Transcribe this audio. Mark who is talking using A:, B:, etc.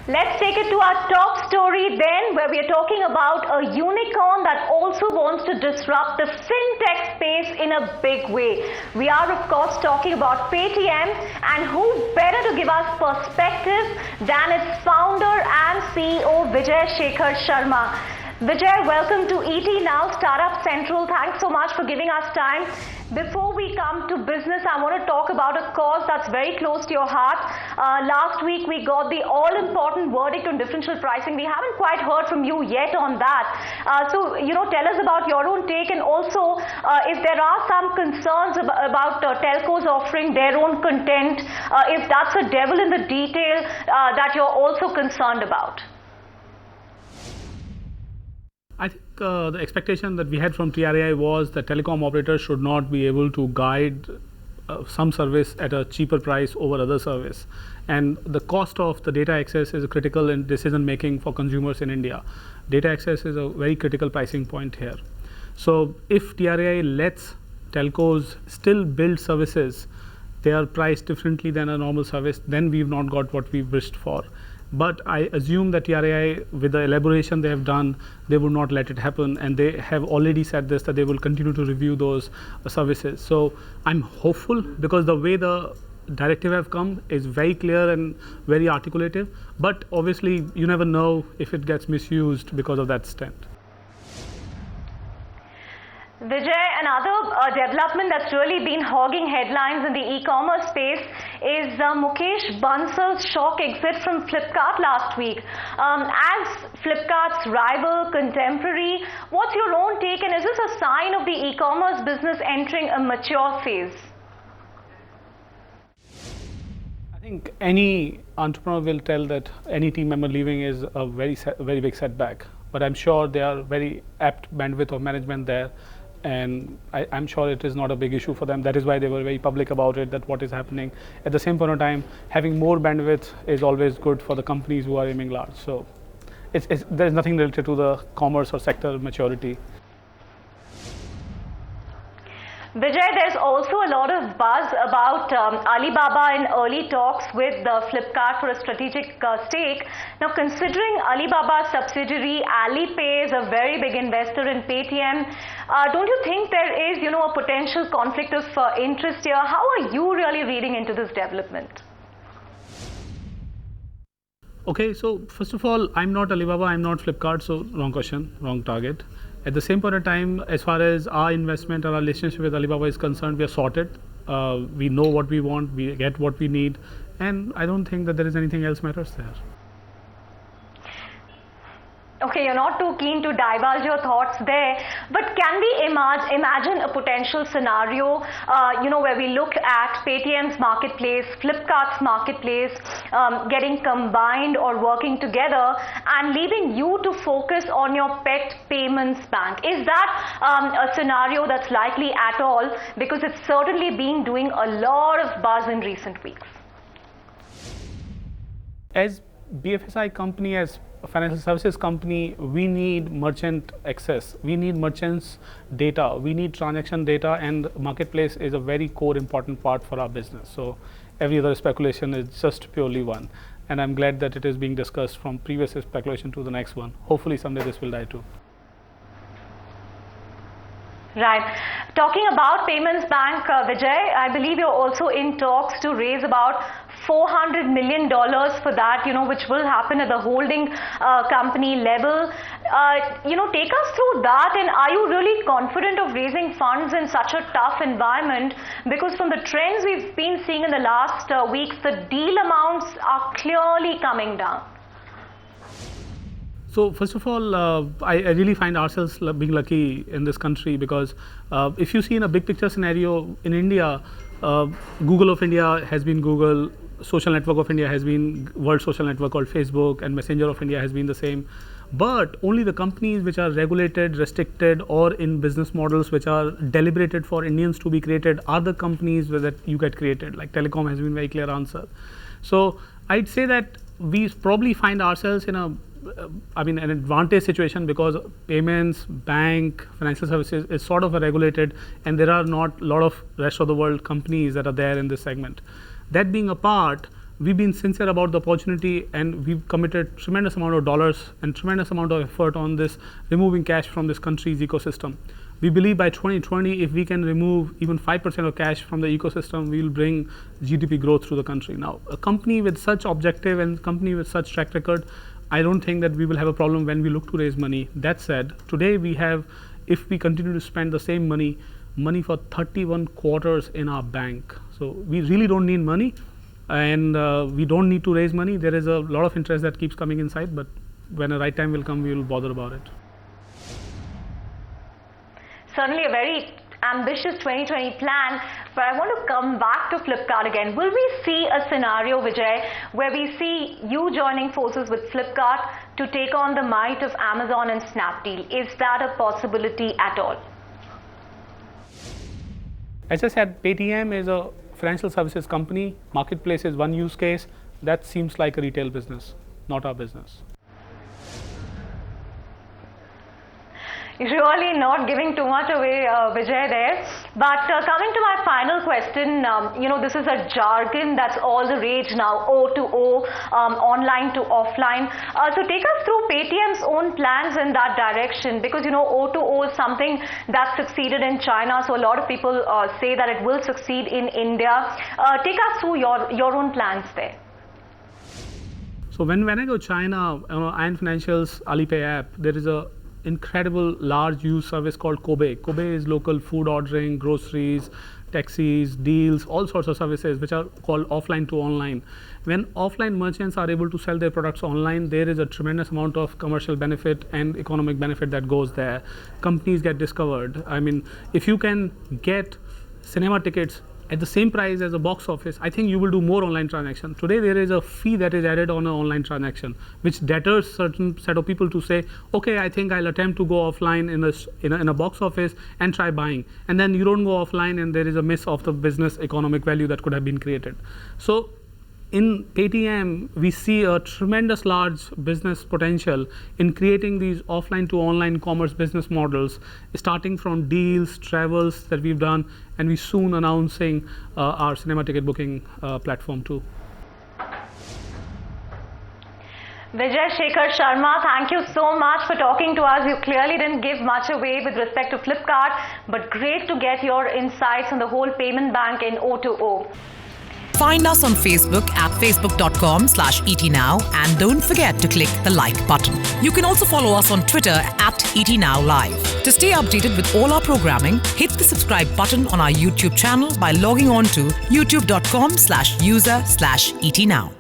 A: Let's take it to our top story then, where we are talking about a unicorn that also wants to disrupt the fintech space in a big way. We are of course talking about Paytm, and who better to give us perspective than its founder and CEO Vijay Shekhar Sharma. Vijay, welcome to ET Now Startup Central. Thanks so much for giving us time. Before we come to business, I want to talk about a cause that's very close to your heart. Last week, we got the all-important verdict on differential pricing. We haven't quite heard from you yet on that. So, tell us about your own take, and also if there are some concerns about telcos offering their own content, if that's a devil in the detail that you're also concerned about.
B: I think the expectation that we had from TRAI was that telecom operators should not be able to guide some service at a cheaper price over other service. And the cost of the data access is critical in decision making for consumers in India. Data access is a very critical pricing point here. So if TRAI lets telcos still build services, they are priced differently than a normal service, then we've not got what we wished for. But I assume that TRAI, with the elaboration they have done, they will not let it happen, and they have already said this, that they will continue to review those services. So I'm hopeful, because the way the directive have come is very clear and very articulative, but obviously you never know if it gets misused because of that stint.
A: Vijay, another development that's really been hogging headlines in the e-commerce space is Mukesh Bansal's shock exit from Flipkart last week. As Flipkart's rival, contemporary, what's your own take, and is this a sign of the e-commerce business entering a mature phase?
B: I think any entrepreneur will tell that any team member leaving is a very big setback, but I'm sure they are very apt bandwidth of management there. And I'm sure it is not a big issue for them. That is why they were very public about it, that what is happening. At the same point of time, having more bandwidth is always good for the companies who are aiming large. So there's nothing related to the commerce or sector maturity.
A: Vijay, there's also a lot of buzz about Alibaba in early talks with Flipkart for a strategic stake. Now, considering Alibaba's subsidiary Alipay is a very big investor in Paytm, don't you think there is, a potential conflict of interest here? How are you really reading into this development?
B: Okay, so first of all, I'm not Alibaba, I'm not Flipkart, so wrong question, wrong target. At the same point of time, as far as our investment or our relationship with Alibaba is concerned, we are sorted. We know what we want, we get what we need, and I don't think that there is anything else matters there.
A: Okay, you're not too keen to divulge your thoughts there, but can we imagine a potential scenario, where we look at Paytm's marketplace, Flipkart's marketplace, getting combined or working together, and leaving you to focus on your pet payments bank? Is that a scenario that's likely at all? Because it's certainly been doing a lot of buzz in recent weeks.
B: As BFSI company, as a financial services company, we need merchant access, we need merchants data, we need transaction data, and marketplace is a very core important part for our business. So every other speculation is just purely one, and I'm glad that it is being discussed from previous speculation to the next one. Hopefully someday this will die too.
A: Right. Talking about Payments Bank, Vijay, I believe you're also in talks to raise about $400 million for that, which will happen at the holding company level. Take us through that, and are you really confident of raising funds in such a tough environment? Because from the trends we've been seeing in the last weeks, the deal amounts are clearly coming down.
B: So first of all, I really find ourselves being lucky in this country, because if you see in a big picture scenario in India, Google of India has been Google, Social Network of India has been World Social Network called Facebook, and Messenger of India has been the same. But only the companies which are regulated, restricted, or in business models which are deliberated for Indians to be created are the companies that you get created. Like telecom has been very clear answer. So I'd say that we probably find ourselves in an advantage situation, because payments, bank, financial services is sort of a regulated, and there are not a lot of rest of the world companies that are there in this segment. That being apart, we've been sincere about the opportunity, and we've committed tremendous amount of dollars and tremendous amount of effort on this, removing cash from this country's ecosystem. We believe by 2020, if we can remove even 5% of cash from the ecosystem, we'll bring GDP growth to the country. Now, a company with such objective and company with such track record, I don't think that we will have a problem when we look to raise money. That said, today we have, if we continue to spend the same money for 31 quarters in our bank. So we really don't need money, and we don't need to raise money. There is a lot of interest that keeps coming inside, but when a right time will come, we will bother about it.
A: Certainly a very ambitious 2020 plan, but I want to come back to Flipkart again. Will we see a scenario, Vijay, where we see you joining forces with Flipkart to take on the might of Amazon and Snapdeal? Is that a possibility at all?
B: As I said, Paytm is a financial services company. Marketplace is one use case. That seems like a retail business, not our business.
A: Really not giving too much away, Vijay, there. But coming to my final question, this is a jargon that's all the rage now, O2O, online to offline. So take us through Paytm's own plans in that direction, because, O2O is something that succeeded in China. So a lot of people say that it will succeed in India. Take us through your own plans there.
B: So when I go China, Ant Financial's Alipay app, there is a incredible large use service called Kobe. Kobe is local food ordering, groceries, taxis, deals, all sorts of services which are called offline to online. When offline merchants are able to sell their products online, there is a tremendous amount of commercial benefit and economic benefit that goes there. Companies get discovered. I mean, if you can get cinema tickets at the same price as a box office, I think you will do more online transaction. Today there is a fee that is added on an online transaction, which deters certain set of people to say, okay, I think I'll attempt to go offline in a box office and try buying. And then you don't go offline, and there is a miss of the business economic value that could have been created. So in Paytm, we see a tremendous large business potential in creating these offline to online commerce business models, starting from deals, travels that we've done, and we soon announcing our cinema ticket booking platform too.
A: Vijay Shekhar Sharma, thank you so much for talking to us. You clearly didn't give much away with respect to Flipkart, but great to get your insights on the whole payment bank in O2O.
C: Find us on Facebook at facebook.com/ETNow, and don't forget to click the like button. You can also follow us on Twitter at ETNowLive. To stay updated with all our programming, hit the subscribe button on our YouTube channel by logging on to youtube.com/user/ETNow.